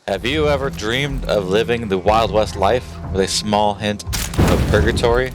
Have you ever dreamed of living the Wild West life with a small hint of purgatory?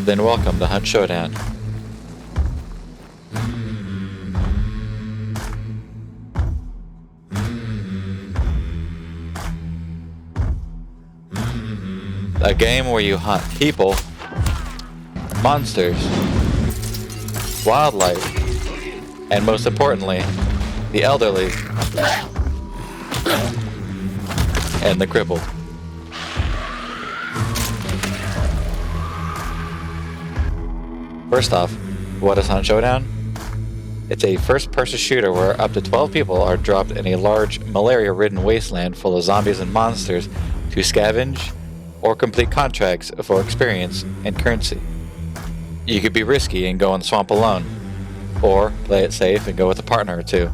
Then welcome to Hunt Showdown. A game where you hunt people, monsters, wildlife, and most importantly, the elderly and the crippled. First off, what is Hunt Showdown? It's a first-person shooter where up to 12 people are dropped in a large, malaria-ridden wasteland full of zombies and monsters to scavenge or complete contracts for experience and currency. You could be risky and go in the swamp alone, or play it safe and go with a partner or two.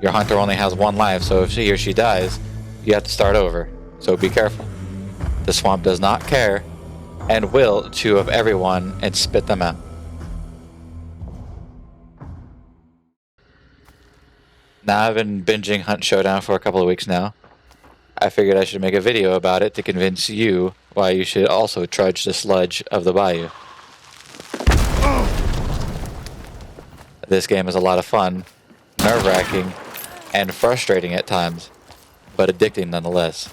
Your hunter only has one life, so if he or she dies, you have to start over, so be careful. The swamp does not care and will chew up everyone and spit them out. Now I've been binging Hunt Showdown for a couple of weeks now. I figured I should make a video about it to convince you why you should also trudge the sludge of the bayou. This game is a lot of fun, nerve-wracking, and frustrating at times, but addicting nonetheless.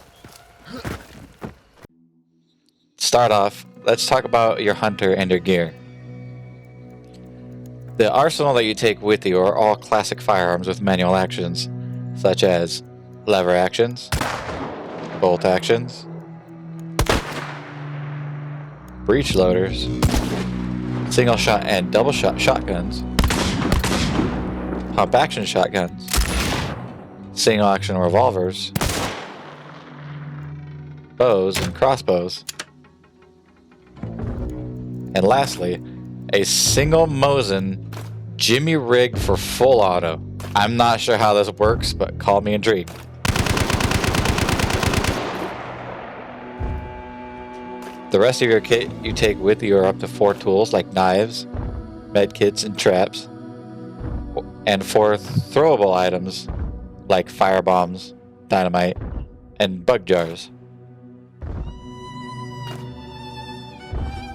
To start off, let's talk about your hunter and your gear. The arsenal that you take with you are all classic firearms with manual actions, such as lever actions, bolt actions, breech loaders, single shot and double shot shotguns, pump action shotguns, single action revolvers, bows and crossbows, and lastly, a single Mosin Jimmy rig for full auto. I'm not sure how this works, but call me intrigued. The rest of your kit you take with you are up to 4 tools like knives, medkits, and traps, and 4 throwable items like firebombs, dynamite, and bug jars.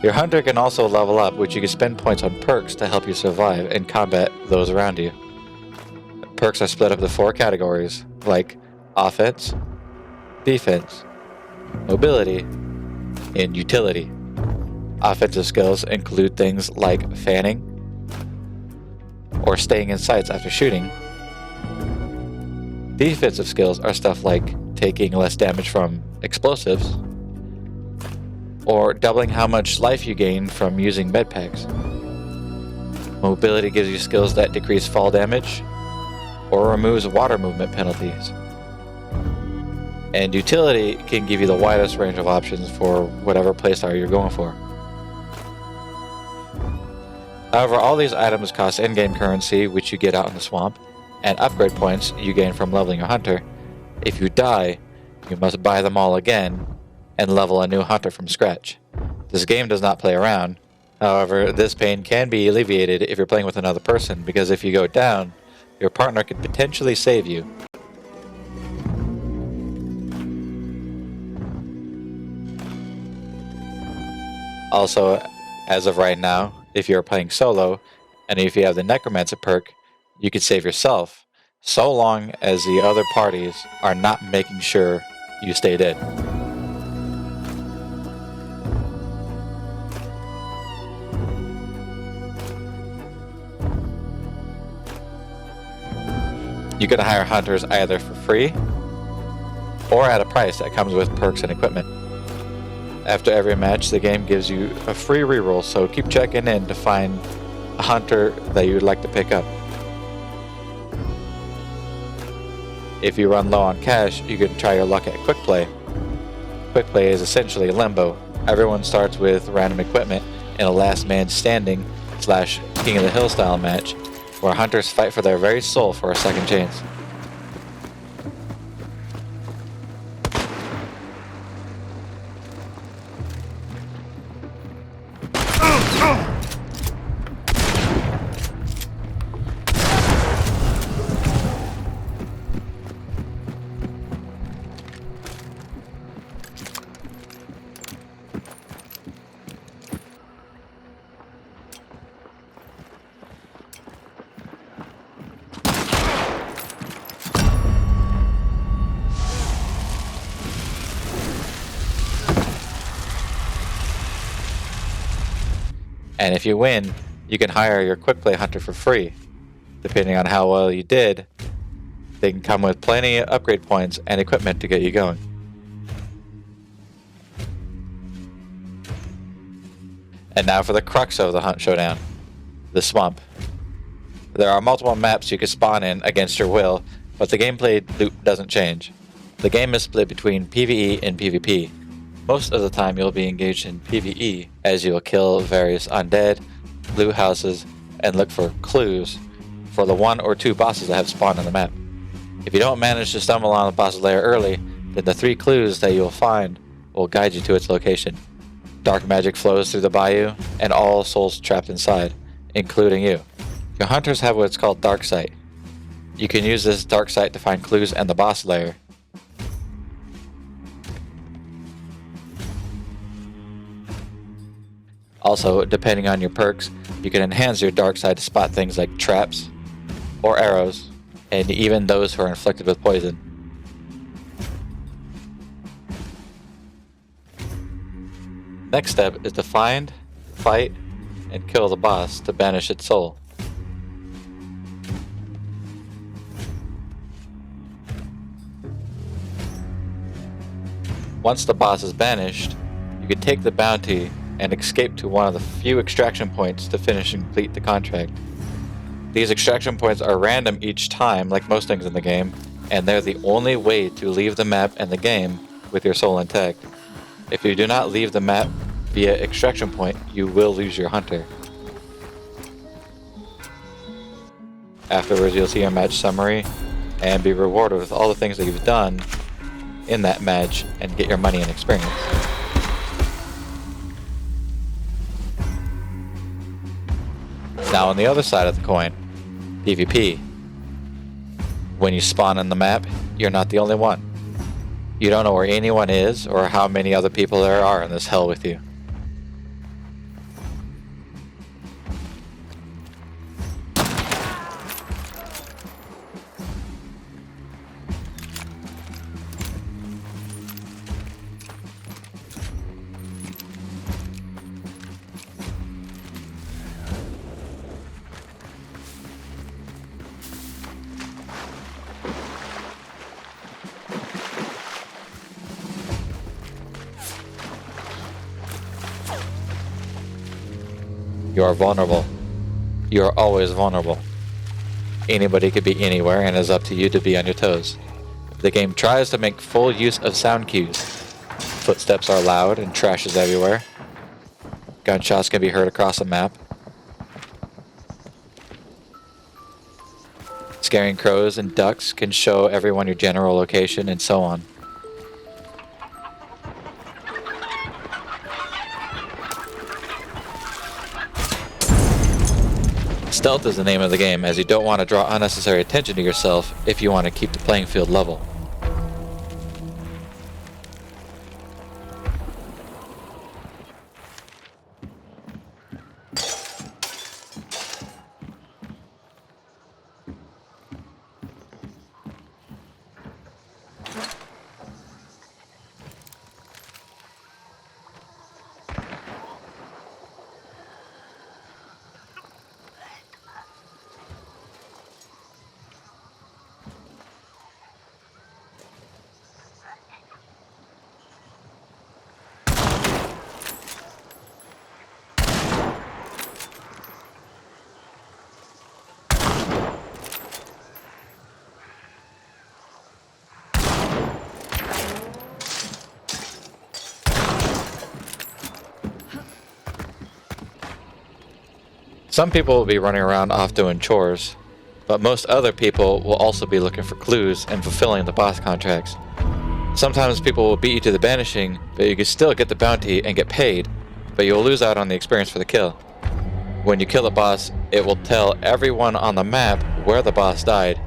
Your hunter can also level up, which you can spend points on perks to help you survive and combat those around you. Perks are split up into 4 categories, like offense, defense, mobility, and utility. Offensive skills include things like fanning or staying in sights after shooting. Defensive skills are stuff like taking less damage from explosives or doubling how much life you gain from using medpacks. Mobility gives you skills that decrease fall damage or removes water movement penalties. And utility can give you the widest range of options for whatever playstyle you're going for. However, all these items cost in-game currency, which you get out in the swamp, and upgrade points you gain from leveling your hunter. If you die, you must buy them all again and level a new hunter from scratch. This game does not play around. However, this pain can be alleviated if you're playing with another person, because if you go down, your partner could potentially save you. Also, as of right now, if you're playing solo, and if you have the Necromancer perk, you can save yourself, so long as the other parties are not making sure you stay dead. You can hire hunters either for free or at a price that comes with perks and equipment. After every match, the game gives you a free reroll, so keep checking in to find a hunter that you would like to pick up. If you run low on cash, you can try your luck at Quick Play. Quick Play is essentially limbo. Everyone starts with random equipment in a last man standing / King of the Hill style match, where hunters fight for their very soul for a second chance. And if you win, you can hire your quick play hunter for free. Depending on how well you did, they can come with plenty of upgrade points and equipment to get you going. And now for the crux of the Hunt Showdown, the swamp. There are multiple maps you can spawn in against your will, but the gameplay loop doesn't change. The game is split between PvE and PvP. Most of the time you'll be engaged in PvE, as you will kill various undead, loot houses, and look for clues for the 1 or 2 bosses that have spawned on the map. If you don't manage to stumble on the boss's lair early, then the 3 clues that you'll find will guide you to its location. Dark magic flows through the bayou, and all souls trapped inside, including you. Your hunters have what's called dark sight. You can use this dark sight to find clues in the boss lair. Also, depending on your perks, you can enhance your dark sight to spot things like traps or arrows, and even those who are inflicted with poison. Next step is to find, fight, and kill the boss to banish its soul. Once the boss is banished, you can take the bounty and escape to one of the few extraction points to finish and complete the contract. These extraction points are random each time, like most things in the game, and they're the only way to leave the map and the game with your soul intact. If you do not leave the map via extraction point, you will lose your hunter. Afterwards, you'll see your match summary and be rewarded with all the things that you've done in that match and get your money and experience. Now on the other side of the coin, PvP. When you spawn on the map, you're not the only one. You don't know where anyone is or how many other people there are in this hell with you. You are vulnerable. You are always vulnerable. Anybody could be anywhere, and it's up to you to be on your toes. The game tries to make full use of sound cues. Footsteps are loud and trash is everywhere. Gunshots can be heard across the map. Scaring crows and ducks can show everyone your general location, and so on. Stealth is the name of the game, as you don't want to draw unnecessary attention to yourself if you want to keep the playing field level. Some people will be running around off doing chores, but most other people will also be looking for clues and fulfilling the boss contracts. Sometimes people will beat you to the Banishing, but you can still get the bounty and get paid, but you'll lose out on the experience for the kill. When you kill the boss, it will tell everyone on the map where the boss died,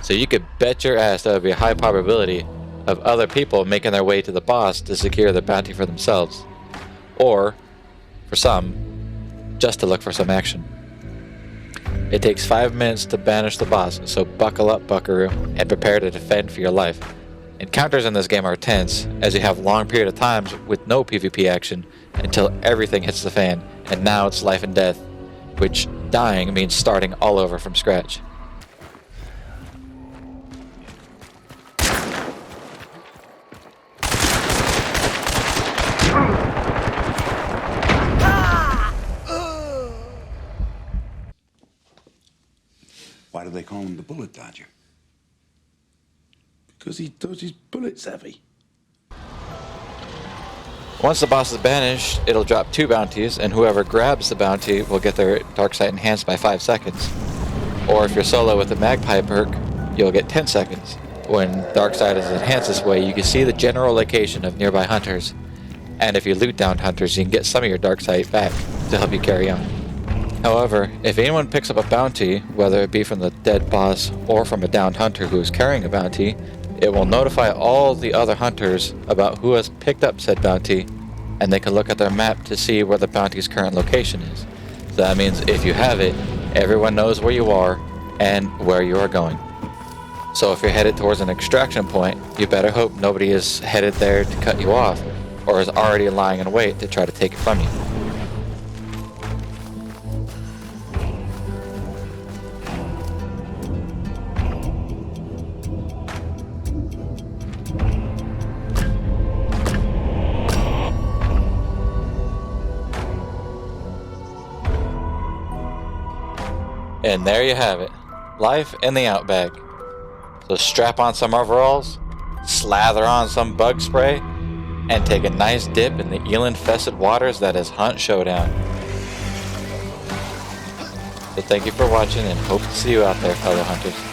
so you could bet your ass there will be a high probability of other people making their way to the boss to secure the bounty for themselves. Or, for some, just to look for some action. It takes 5 minutes to banish the boss, so buckle up, buckaroo, and prepare to defend for your life. Encounters in this game are tense, as you have long period of times with no PvP action until everything hits the fan and now it's life and death, which dying means starting all over from scratch. Why do they call him the bullet dodger? Because he dodges bullets, heavy. Once the boss is banished, it'll drop 2 bounties, and whoever grabs the bounty will get their dark sight enhanced by 5 seconds. Or if you're solo with the magpie perk, you'll get 10 seconds. When dark sight is enhanced this way, you can see the general location of nearby hunters. And if you loot downed hunters, you can get some of your dark sight back to help you carry on. However, if anyone picks up a bounty, whether it be from the dead boss or from a downed hunter who is carrying a bounty, it will notify all the other hunters about who has picked up said bounty, and they can look at their map to see where the bounty's current location is. So that means if you have it, everyone knows where you are and where you are going. So if you're headed towards an extraction point, you better hope nobody is headed there to cut you off, or is already lying in wait to try to take it from you. And there you have it, life in the Outback. So strap on some overalls, slather on some bug spray, and take a nice dip in the eel-infested waters that is Hunt Showdown. So thank you for watching, and hope to see you out there, fellow hunters.